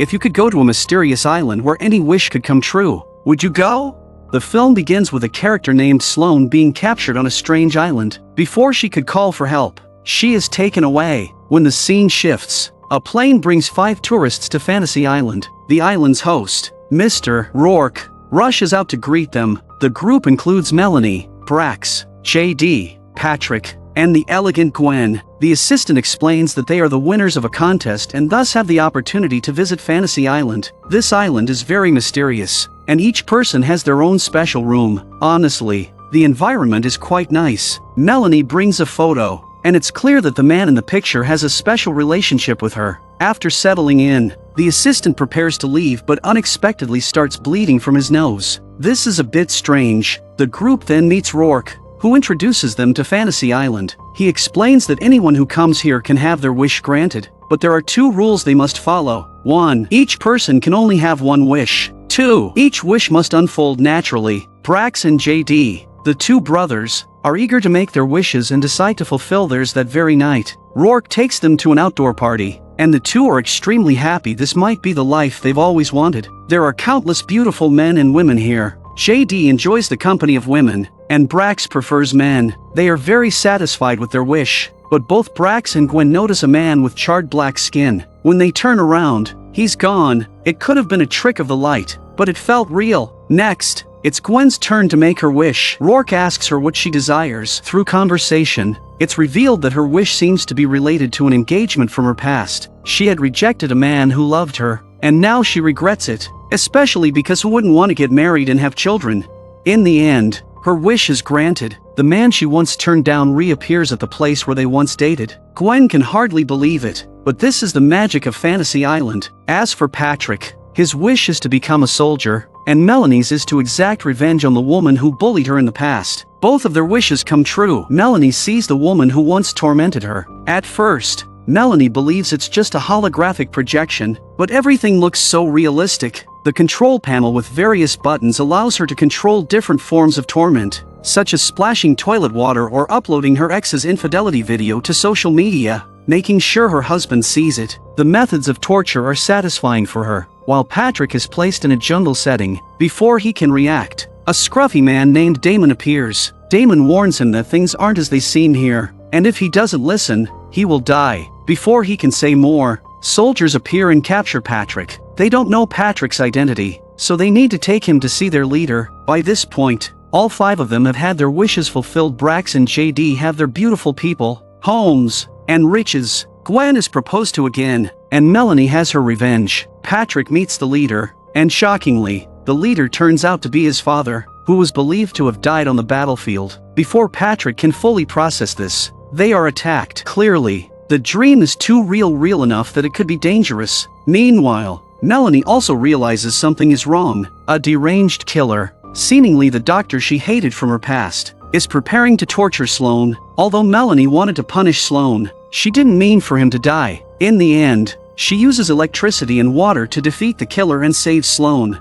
if you could go to a mysterious island where any wish could come true, would you go? The film begins with a character named Sloane being captured on a strange island. Before she could call for help, she is taken away. When the scene shifts, a plane brings 5 tourists to Fantasy Island. The island's host, Mr. Rourke, rushes out to greet them. The group includes Melanie, Brax, JD, Patrick, and the elegant Gwen. The assistant explains that they are the winners of a contest and thus have the opportunity to visit Fantasy Island. This island is very mysterious, and each person has their own special room. Honestly, the environment is quite nice. Melanie brings a photo, and it's clear that the man in the picture has a special relationship with her. After settling in, the assistant prepares to leave but unexpectedly starts bleeding from his nose. This is a bit strange. The group then meets Rourke, who introduces them to Fantasy Island. He explains that anyone who comes here can have their wish granted, but there are 2 rules they must follow. 1. Each person can only have 1 wish. 2. Each wish must unfold naturally. Brax and JD, the 2 brothers, are eager to make their wishes and decide to fulfill theirs that very night. Rourke takes them to an outdoor party, and the 2 are extremely happy. This might be the life they've always wanted. There are countless beautiful men and women here. JD enjoys the company of women, and Brax prefers men. They are very satisfied with their wish, but both Brax and Gwen notice a man with charred black skin. When they turn around, he's gone. It could have been a trick of the light, but it felt real. Next, it's Gwen's turn to make her wish. Rourke asks her what she desires. Through conversation, it's revealed that her wish seems to be related to an engagement from her past. She had rejected a man who loved her, and now she regrets it, especially because who wouldn't want to get married and have children? In the end, her wish is granted. The man she once turned down reappears at the place where they once dated. Gwen can hardly believe it, but this is the magic of Fantasy Island. As for Patrick, his wish is to become a soldier, and Melanie's is to exact revenge on the woman who bullied her in the past. Both of their wishes come true. Melanie sees the woman who once tormented her. At first, Melanie believes it's just a holographic projection, but everything looks so realistic. The control panel with various buttons allows her to control different forms of torment, such as splashing toilet water or uploading her ex's infidelity video to social media, making sure her husband sees it. The methods of torture are satisfying for her. While Patrick is placed in a jungle setting, before he can react, a scruffy man named Damon appears. Damon warns him that things aren't as they seem here, and if he doesn't listen, he will die. Before he can say more, soldiers appear and capture Patrick. They don't know Patrick's identity, so they need to take him to see their leader. By this point, all 5 of them have had their wishes fulfilled. Brax and JD have their beautiful people, homes, and riches. Gwen is proposed to again, and Melanie has her revenge. Patrick meets the leader, and shockingly, the leader turns out to be his father, who was believed to have died on the battlefield. Before Patrick can fully process this, they are attacked. Clearly, the dream is too real enough that it could be dangerous. Meanwhile, Melanie also realizes something is wrong. A deranged killer, seemingly the doctor she hated from her past, is preparing to torture Sloane. Although Melanie wanted to punish Sloane, she didn't mean for him to die. In the end, she uses electricity and water to defeat the killer and save Sloane.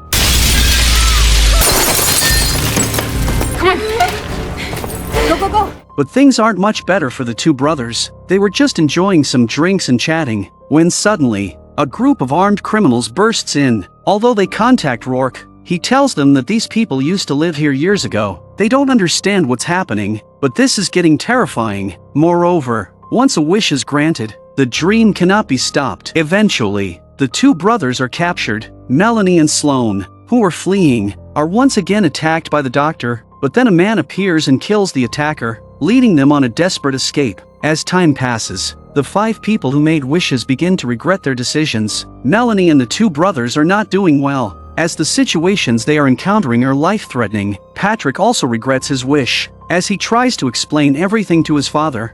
Come on! Go! But things aren't much better for the 2 brothers. They were just enjoying some drinks and chatting, when suddenly, a group of armed criminals bursts in. Although they contact Rourke, he tells them that these people used to live here years ago. They don't understand what's happening, but this is getting terrifying. Moreover, once a wish is granted, the dream cannot be stopped. Eventually, the 2 brothers are captured. Melanie and Sloane, who are fleeing, are once again attacked by the doctor, but then a man appears and kills the attacker, leading them on a desperate escape. As time passes, the 5 people who made wishes begin to regret their decisions. Melanie and the 2 brothers are not doing well, as the situations they are encountering are life-threatening. Patrick also regrets his wish. As he tries to explain everything to his father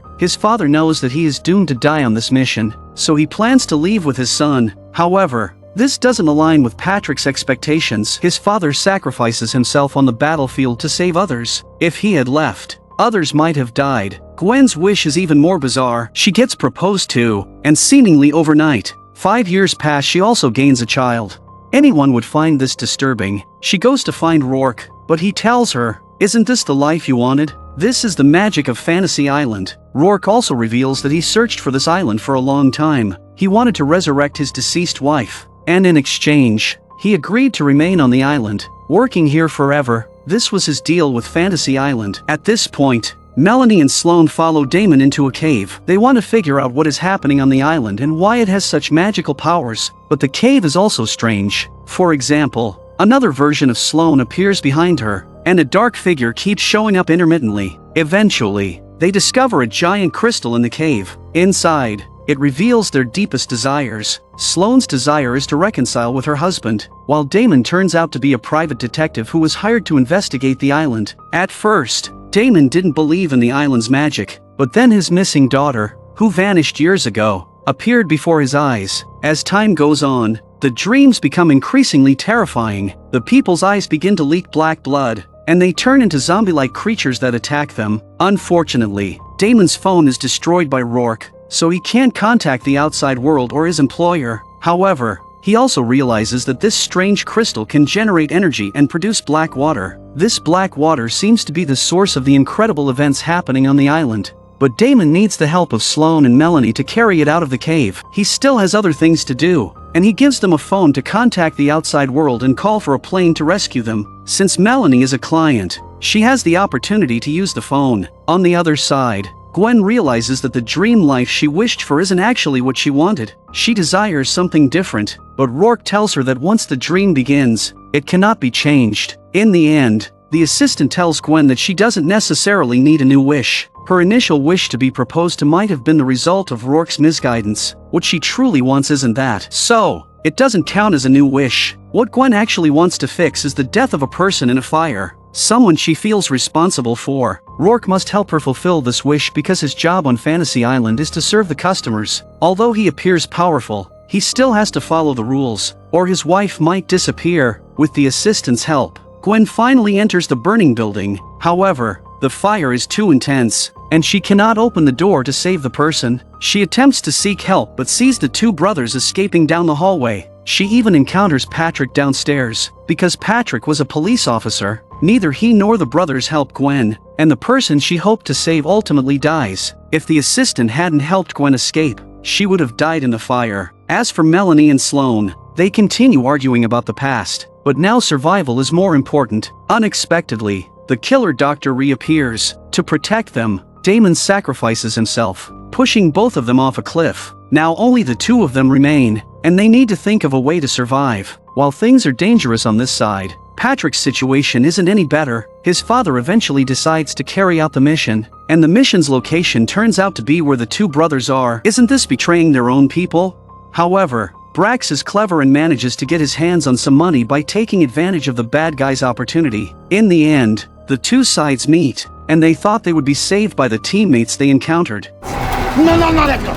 knows that he is doomed to die on this mission, so he plans to leave with his son. However, this doesn't align with Patrick's expectations. His father sacrifices himself on the battlefield to save others. If he had left, others might have died. Gwen's wish is even more bizarre. She gets proposed to, and seemingly overnight, 5 years pass, she also gains a child. Anyone would find this disturbing. She goes to find Rourke, but he tells her, "Isn't this the life you wanted? This is the magic of Fantasy Island." Rourke also reveals that he searched for this island for a long time. He wanted to resurrect his deceased wife, and in exchange, he agreed to remain on the island, working here forever. This was his deal with Fantasy Island. At this point, Melanie and Sloane follow Damon into a cave. They want to figure out what is happening on the island and why it has such magical powers, but the cave is also strange. For example, another version of Sloane appears behind her, and a dark figure keeps showing up intermittently. Eventually, they discover a giant crystal in the cave. Inside, it reveals their deepest desires. Sloane's desire is to reconcile with her husband, while Damon turns out to be a private detective who was hired to investigate the island. At first, Damon didn't believe in the island's magic, but then his missing daughter, who vanished years ago, appeared before his eyes. As time goes on, the dreams become increasingly terrifying. The people's eyes begin to leak black blood, and they turn into zombie-like creatures that attack them. Unfortunately, Damon's phone is destroyed by Rourke, so he can't contact the outside world or his employer. However, he also realizes that this strange crystal can generate energy and produce black water. This black water seems to be the source of the incredible events happening on the island. But Damon needs the help of Sloane and Melanie to carry it out of the cave. He still has other things to do, and he gives them a phone to contact the outside world and call for a plane to rescue them. Since Melanie is a client, she has the opportunity to use the phone. On the other side, Gwen realizes that the dream life she wished for isn't actually what she wanted. She desires something different, but Rourke tells her that once the dream begins, it cannot be changed. In the end, the assistant tells Gwen that she doesn't necessarily need a new wish. Her initial wish to be proposed to might have been the result of Rourke's misguidance. What she truly wants isn't that. So, it doesn't count as a new wish. What Gwen actually wants to fix is the death of a person in a fire, someone she feels responsible for. Rourke must help her fulfill this wish because his job on Fantasy Island is to serve the customers. Although he appears powerful, he still has to follow the rules, or his wife might disappear. With the assistant's help, Gwen finally enters the burning building. However, the fire is too intense, and she cannot open the door to save the person. She attempts to seek help but sees the two brothers escaping down the hallway. She even encounters Patrick downstairs. Because Patrick was a police officer, neither he nor the brothers help Gwen, and the person she hoped to save ultimately dies. If the assistant hadn't helped Gwen escape, she would have died in the fire. As for Melanie and Sloane, they continue arguing about the past, but now survival is more important. Unexpectedly, the killer doctor reappears. To protect them, Damon sacrifices himself, pushing both of them off a cliff. Now only the two of them remain, and they need to think of a way to survive. While things are dangerous on this side, Patrick's situation isn't any better. His father eventually decides to carry out the mission, and the mission's location turns out to be where the two brothers are. Isn't this betraying their own people? However, Brax is clever and manages to get his hands on some money by taking advantage of the bad guy's opportunity. In the end, the two sides meet, and they thought they would be saved by the teammates they encountered. No, let go!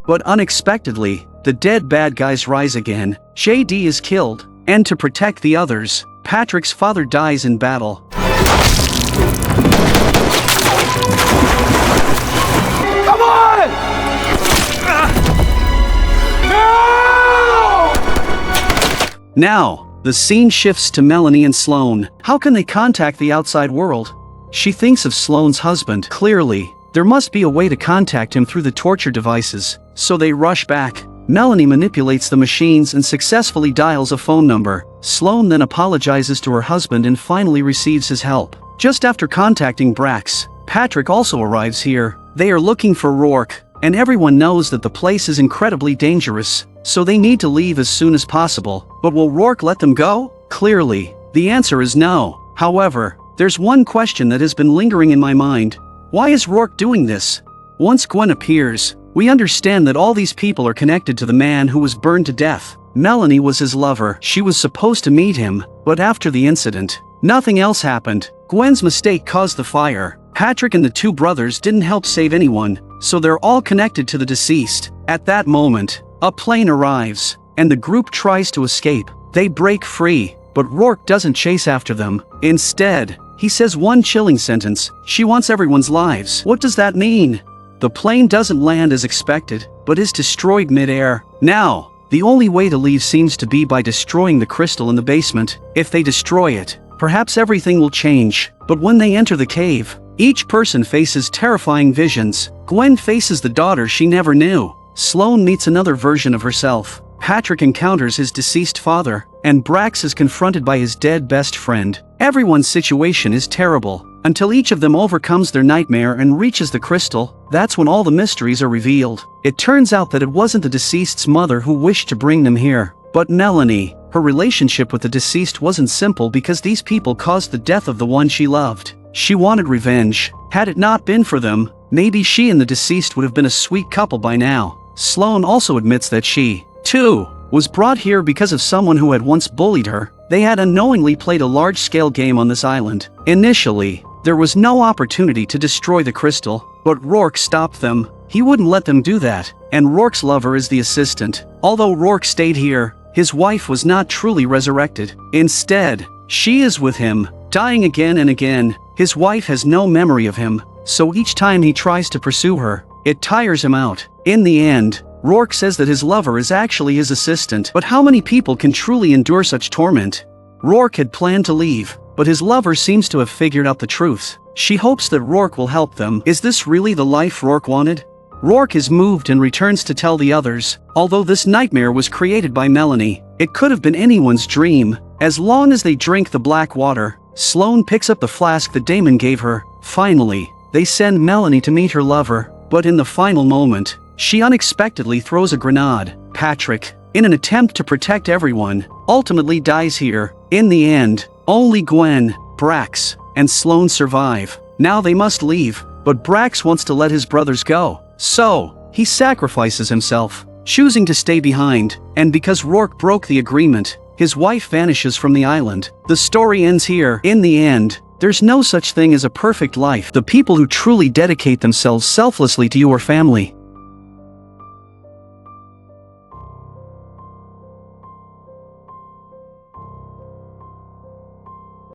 But unexpectedly, the dead bad guys rise again. JD is killed, and to protect the others, Patrick's father dies in battle. Come on! No! Now, the scene shifts to Melanie and Sloane. How can they contact the outside world? She thinks of Sloane's husband. Clearly, there must be a way to contact him through the torture devices, so they rush back. Melanie manipulates the machines and successfully dials a phone number. Sloane then apologizes to her husband and finally receives his help. Just after contacting Brax, Patrick also arrives here. They are looking for Rourke, and everyone knows that the place is incredibly dangerous, so they need to leave as soon as possible. But will Rourke let them go? Clearly, the answer is no. However, there's one question that has been lingering in my mind. Why is Rourke doing this? Once Gwen appears, we understand that all these people are connected to the man who was burned to death. Melanie was his lover. She was supposed to meet him, but after the incident, nothing else happened. Gwen's mistake caused the fire. Patrick and the two brothers didn't help save anyone, so they're all connected to the deceased. At that moment, a plane arrives, and the group tries to escape. They break free, but Rourke doesn't chase after them. Instead, he says one chilling sentence: "She wants everyone's lives." What does that mean? The plane doesn't land as expected, but is destroyed mid-air. Now, the only way to leave seems to be by destroying the crystal in the basement. If they destroy it, perhaps everything will change. But when they enter the cave, Each person faces terrifying visions. Gwen faces the daughter she never knew. Sloane meets another version of herself. Patrick encounters his deceased father, and Brax is confronted by his dead best friend. Everyone's situation is terrible, until each of them overcomes their nightmare and reaches the crystal. That's when all the mysteries are revealed. It turns out that it wasn't the deceased's mother who wished to bring them here, but Melanie. Her relationship with the deceased wasn't simple because these people caused the death of the one she loved. She wanted revenge. Had it not been for them, maybe she and the deceased would have been a sweet couple by now. Sloane also admits that she, too, was brought here because of someone who had once bullied her. They had unknowingly played a large-scale game on this island. Initially, there was no opportunity to destroy the crystal, but Rourke stopped them. He wouldn't let them do that, and Rourke's lover is the assistant. Although Rourke stayed here, his wife was not truly resurrected. Instead, she is with him, dying again and again. His wife has no memory of him, so each time he tries to pursue her, it tires him out. In the end, Rourke says that his lover is actually his assistant. But how many people can truly endure such torment? Rourke had planned to leave, but his lover seems to have figured out the truth. She hopes that Rourke will help them. Is this really the life Rourke wanted? Rourke is moved and returns to tell the others. Although this nightmare was created by Melanie, it could have been anyone's dream. As long as they drink the black water, Sloane picks up the flask that Damon gave her. Finally, they send Melanie to meet her lover, but in the final moment, she unexpectedly throws a grenade. Patrick, in an attempt to protect everyone, ultimately dies here. In the end, only Gwen, Brax, and Sloane survive. Now they must leave, but Brax wants to let his brothers go. So, he sacrifices himself, choosing to stay behind, and because Rourke broke the agreement, his wife vanishes from the island. The story ends here. In the end, there's no such thing as a perfect life. The people who truly dedicate themselves selflessly to your family